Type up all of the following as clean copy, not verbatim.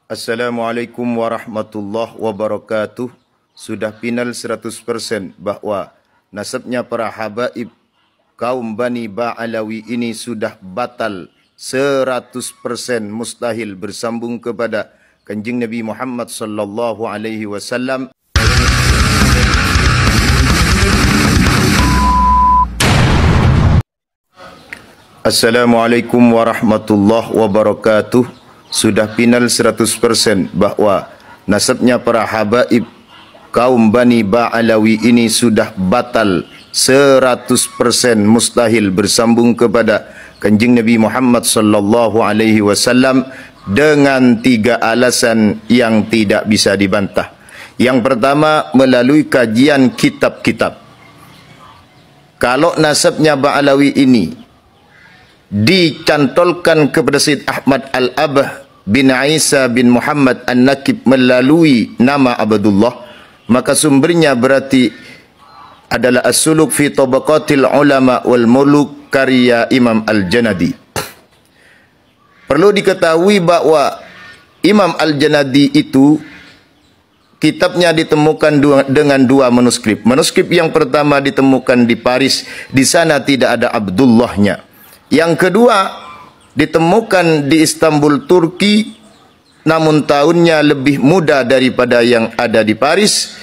Assalamualaikum warahmatullahi wabarakatuh. Sudah final 100% bahwa nasabnya para habaib kaum Bani Ba'alawi ini sudah batal 100% mustahil bersambung kepada Kanjeng Nabi Muhammad sallallahu alaihi wasallam. Assalamualaikum warahmatullahi wabarakatuh. Sudah final 100% bahwa nasabnya para habaib kaum Bani Ba'alawi ini sudah batal 100% mustahil bersambung kepada Kanjeng Nabi Muhammad sallallahu alaihi wasallam dengan 3 alasan yang tidak bisa dibantah. Yang pertama, melalui kajian kitab-kitab. Kalau nasabnya Ba'alawi ini dicantolkan kepada Sayyid Ahmad Al-Abah bin Isa bin Muhammad An-Nakib melalui nama Abdullah, maka sumbernya berarti adalah As-Suluk fi Tabaqatil Ulama wal Muluk karya Imam Al-Janadi. Perlu diketahui bahwa Imam Al-Janadi itu kitabnya ditemukan dengan 2 manuskrip. Manuskrip yang pertama ditemukan di Paris, di sana tidak ada Abdullahnya. Yang kedua ditemukan di Istanbul, Turki, namun tahunnya lebih muda daripada yang ada di Paris.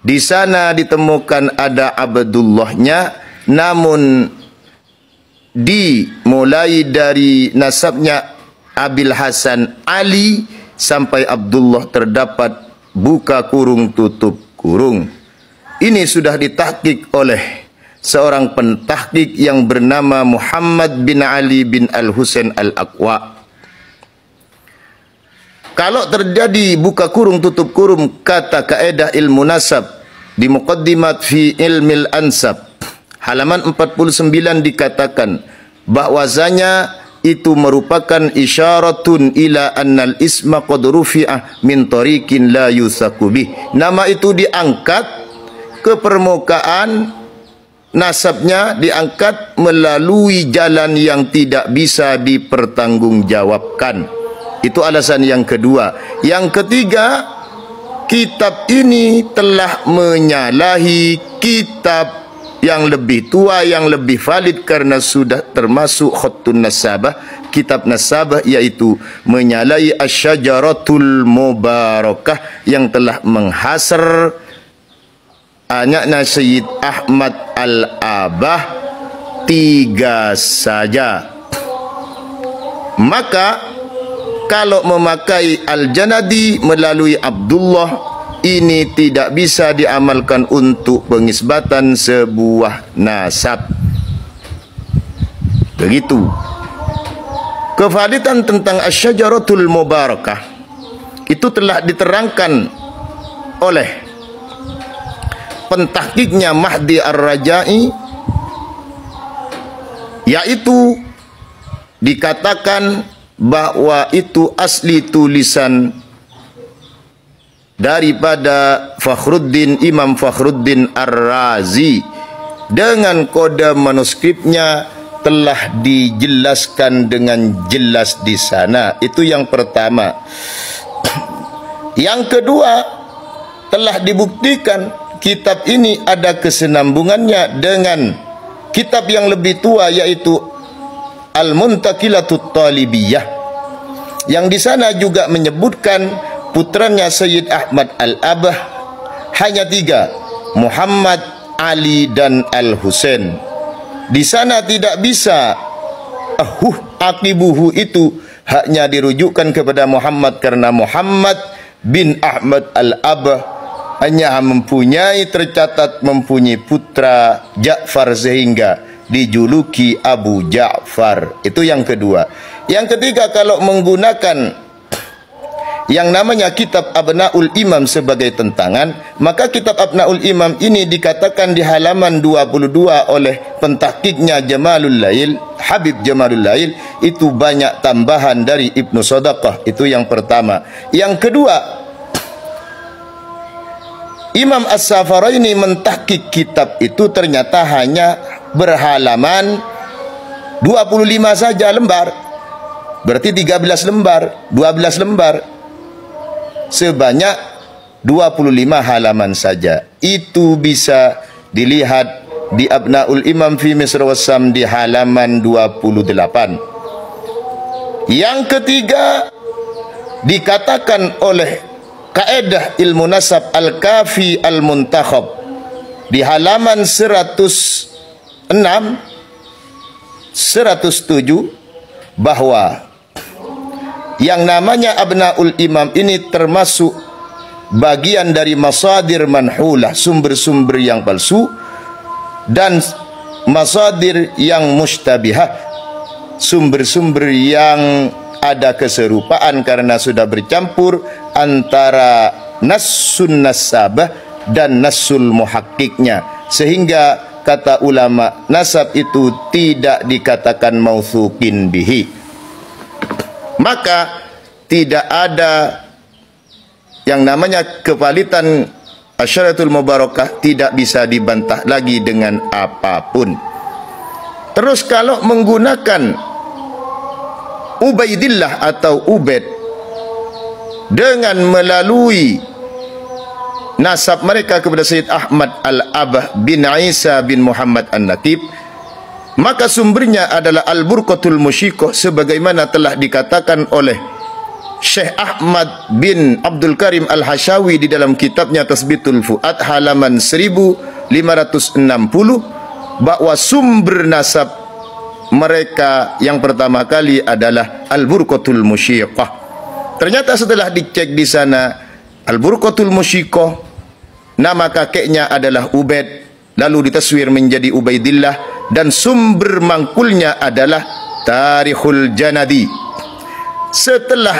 Di sana ditemukan ada Abdullahnya, namun dimulai dari nasabnya Abil Hasan Ali sampai Abdullah terdapat buka kurung tutup kurung. Ini sudah ditahqiq oleh seorang pentahqiq yang bernama Muhammad bin Ali bin Al-Husain Al-Aqwa. Kalau terjadi buka kurung tutup kurung, kata kaedah ilmu nasab di Muqaddimat fi Ilmil Ansab halaman 49 dikatakan bahwasanya itu merupakan isyaratun ila annal isma qad rufi'ah min tariqin la yusaku bih. Nama itu diangkat ke permukaan, nasabnya diangkat melalui jalan yang tidak bisa dipertanggungjawabkan. Itu alasan yang kedua. Yang ketiga, kitab ini telah menyalahi kitab yang lebih tua, yang lebih valid karena sudah termasuk khattun nasabah, kitab nasabah, yaitu menyalahi Asy-Syajaratul Mubarakah yang telah menghasar anaknya Sayyid Ahmad Al-Abah 3 saja. Maka kalau memakai Al-Janadi melalui Abdullah, ini tidak bisa diamalkan untuk pengisbatan sebuah nasab. Begitu. Kevalidan tentang Asy-Syajaratul Mubarakah itu telah diterangkan oleh pentahqiqnya Mahdi Ar-Rajai, yaitu dikatakan bahwa itu asli tulisan daripada Imam Fakhruddin Ar-Razi. Dengan kode manuskripnya telah dijelaskan dengan jelas di sana. Itu yang pertama. Yang kedua, telah dibuktikan kitab ini ada kesenambungannya dengan kitab yang lebih tua, yaitu Al-Muntaqilatut Talibiyah, yang di sana juga menyebutkan putranya Sayyid Ahmad Al-Abah hanya 3, Muhammad, Ali dan Al-Husain. Di sana tidak bisa akibuhu itu hanya dirujukkan kepada Muhammad karena Muhammad bin Ahmad Al-Abah hanya tercatat mempunyai putra Ja'far sehingga dijuluki Abu Ja'far. Itu yang kedua. Yang ketiga, kalau menggunakan yang namanya kitab Abnaul Imam sebagai tentangan, maka kitab Abnaul Imam ini dikatakan di halaman 22 oleh pentahqiqnya Jamalul Lail, Habib Jamalul Lail, itu banyak tambahan dari Ibnu Shadaqah. Itu yang pertama. Yang kedua, Imam As-Safaraini mentahqiq kitab itu ternyata hanya berhalaman 25 saja lembar. Berarti 13 lembar, 12 lembar. sebanyak 25 halaman saja. Itu bisa dilihat di Abnaul Imam fi Misr Wassam di halaman 28. Yang ketiga, dikatakan oleh Kaedah Ilmu Nasab Al-Kafi Al-Muntakhab di halaman 106, 107 bahwa yang namanya Abnaul Imam ini termasuk bagian dari masadir manhulah, sumber-sumber yang palsu, dan masadir yang mustabihah, sumber-sumber yang ada keserupaan karena sudah bercampur antara nassun nasabah dan nassul muhakkiknya, sehingga kata ulama nasab itu tidak dikatakan mautsuqin bihi. Maka tidak ada yang namanya kevalitan Asyaratul Mubarakah, tidak bisa dibantah lagi dengan apapun. Terus kalau menggunakan Ubaidillah atau Ubaid dengan melalui nasab mereka kepada Sayyid Ahmad Al-Abah bin Isa bin Muhammad An-Nakib, maka sumbernya adalah Al-Burqatul Musyikoh, sebagaimana telah dikatakan oleh Syekh Ahmad bin Abdul Karim Al-Hashawi di dalam kitabnya Tasbitul Fuad halaman 1560, bahwa sumber nasab mereka yang pertama kali adalah Al-Burqatul Musyikoh. Ternyata setelah dicek di sana, Al-Burqatul Musyikoh nama kakeknya adalah Ubaid, lalu ditaswir menjadi Ubaidillah, dan sumber mangkulnya adalah Tarikhul Janadi. Setelah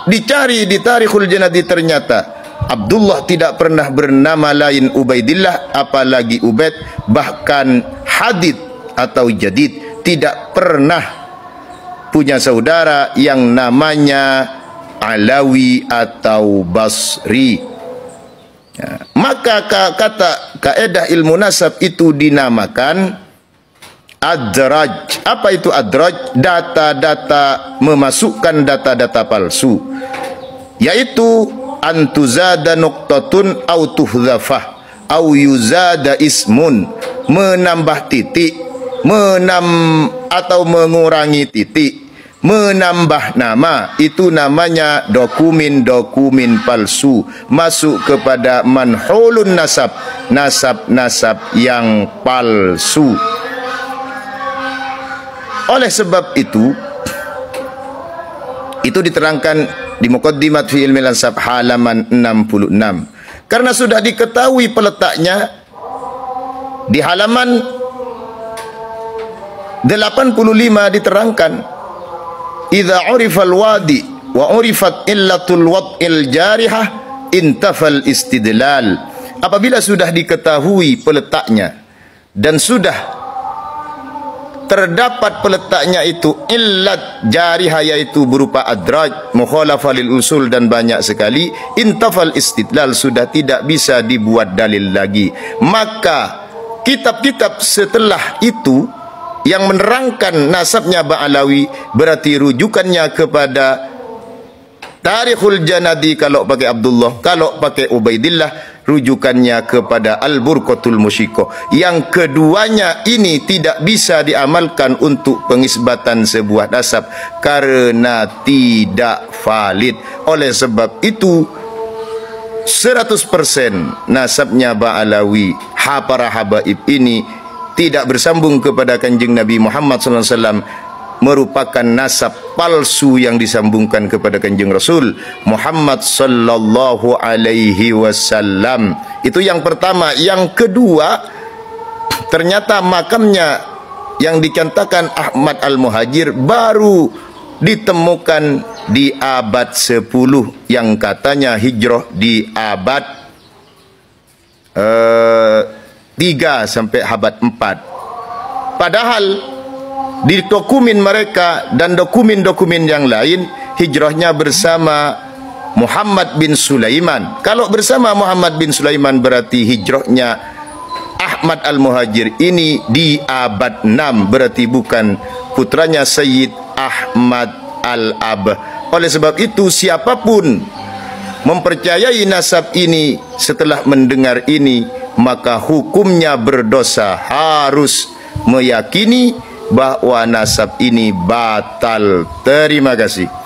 dicari di Tarikhul Janadi, ternyata Abdullah tidak pernah bernama lain Ubaidillah, apalagi Ubaid. Bahkan Hadid atau Jadid tidak pernah punya saudara yang namanya Alawi atau Basri. Ya. Maka kata kaedah ilmu nasab itu dinamakan adraj. Apa itu adraj? Data-data, memasukkan data-data palsu, yaitu antuzada nuqtatun au tuhdhafah au yuzada ismun, menambah titik, atau mengurangi titik, menambah nama, itu namanya dokumen-dokumen palsu, masuk kepada manhulun nasab, nasab-nasab yang palsu. Oleh sebab itu diterangkan di Muqaddimat fi Ilmi Nasab halaman 66. Karena sudah diketahui peletaknya di halaman 85 diterangkan, idza urifal wadi wa urifat illatul wad'il jarihah intafal istidlal. Apabila sudah diketahui peletaknya dan sudah terdapat peletaknya itu illat jarihah, yaitu berupa adraj, mukhalafah lil usul dan banyak sekali, intafal istidlal, sudah tidak bisa dibuat dalil lagi. Maka kitab-kitab setelah itu yang menerangkan nasabnya Ba'alawi berarti rujukannya kepada Tarikhul Janadi kalau pakai Abdullah, kalau pakai Ubaidillah rujukannya kepada Al-Burqatul Musyikoh. Yang keduanya ini tidak bisa diamalkan untuk pengisbatan sebuah nasab karena tidak valid. Oleh sebab itu 100% nasabnya Ba'alawi, para habaib ini tidak bersambung kepada Kanjeng Nabi Muhammad SAW, merupakan nasab palsu yang disambungkan kepada Kanjeng Rasul Muhammad sallallahu alaihi wasallam. Itu yang pertama. Yang kedua, ternyata makamnya yang dicantakan Ahmad Al-Muhajir baru ditemukan di abad 10, yang katanya hijrah di abad 3 sampai abad 4. Padahal di dokumen mereka dan dokumen-dokumen yang lain, hijrahnya bersama Muhammad bin Sulaiman. Kalau bersama Muhammad bin Sulaiman berarti hijrahnya Ahmad Al-Muhajir ini di abad 6, berarti bukan putranya Sayyid Ahmad Al-Abah. Oleh sebab itu siapapun mempercayai nasab ini setelah mendengar ini, maka hukumnya berdosa, harus meyakini bahwa nasab ini batal. Terima kasih.